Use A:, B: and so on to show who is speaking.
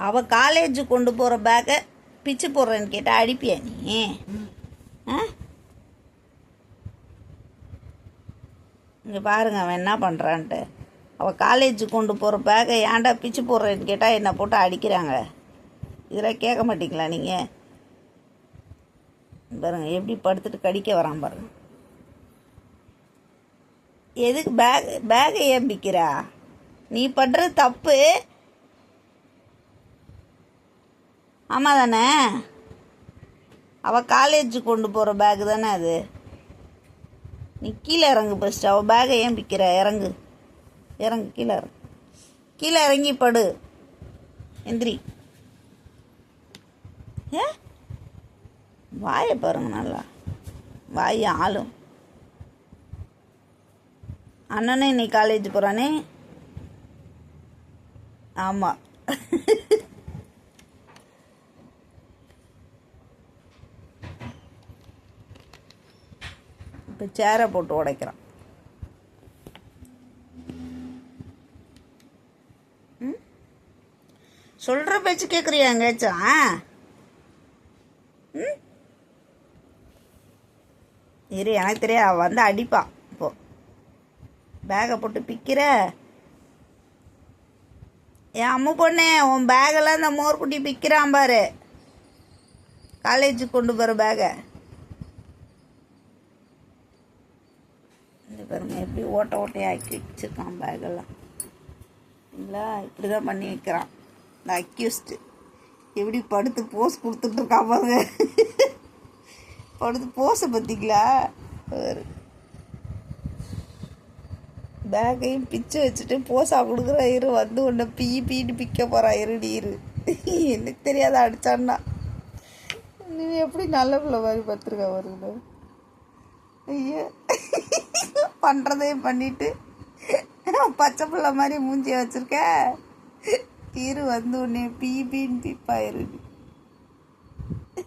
A: அவள் காலேஜ் கொண்டு போகிற பேக்கை பிச்சு போடுறேன்னு கேட்டால் அடிப்பியா நீ? ஆ, இங்கே பாருங்க அவன் என்ன பண்ணுறான்ட்டு. அவள் காலேஜ் கொண்டு போகிற பேக்கை ஏன்டா பிச்சு போடுறேன்னு கேட்டால் என்னை போட்டு அடிக்கிறாங்க. இதெல்லாம் கேட்க மாட்டீங்களா நீங்கள்? பாருங்க எப்படி படுத்துட்டு கடிக்க வரான் பாருங்க. எதுக்கு பேகை ஏன் பிக்கிறா? நீ பண்ணுறது தப்பு. ஆமாம் தானே? அவள் காலேஜ் கொண்டு போகிற பேக்கு தானே அது. நீ கீழே இறங்கு ஃபஸ்ட்டு. அவள் பேகை ஏன் பிக்கிற? இறங்கு இறங்கு, கீழே இறங்கு, கீழே இறங்கி படு. எந்திரி. ஏ வாயை பாருங்க, நல்லா வாய் ஆளும். அண்ணனே இன்னைக்கு காலேஜ் போகிறானே. ஆமாம். இப்போ சேரை போட்டு உடைக்கிறான். சொல்கிற பேச்சு கேட்குறியா எங்கேயாச்சும்? இரு, எனக்கு தெரியாது. அவள் வந்து அடிப்பான். இப்போ பேகை போட்டு பிக்கிற. என் அம்மா பொண்ணே, உன் பேகெல்லாம் இந்த மோர்குட்டி பிக்கிறான் பாரு. காலேஜுக்கு கொண்டு போகிற பேகை இந்த பாருங்க எப்படி ஓட்ட ஓட்டையாக ஆக்கி வச்சுருக்கான் பேகெல்லாம். இல்லை இப்படி தான் பண்ணி வைக்கிறான் இந்த அக்யூஸ்டு. எப்படி படுத்து போஸ் கொடுத்துட்ருக்கான் பாருங்க. படுத்து போஸை பார்த்தீங்களா? பேக்கையும் பிச்சு வச்சுட்டு போஸா கொடுக்குற. இரு வந்து உன்னை பீட்டு பிக்க போகிறா. இருடி இரு. எனக்கு தெரியாத அடித்தான்னா. நீ எப்படி நல்ல பிள்ளை மாதிரி பார்த்துருக்கா வருங்க. ஐயோ, பண்ணுறதையும் பண்ணிட்டு பச்சை பிள்ளை மாதிரி மூஞ்சியை வச்சுருக்க. இரு வந்து உன்னை பீன்னு பிப்பாயிருடி.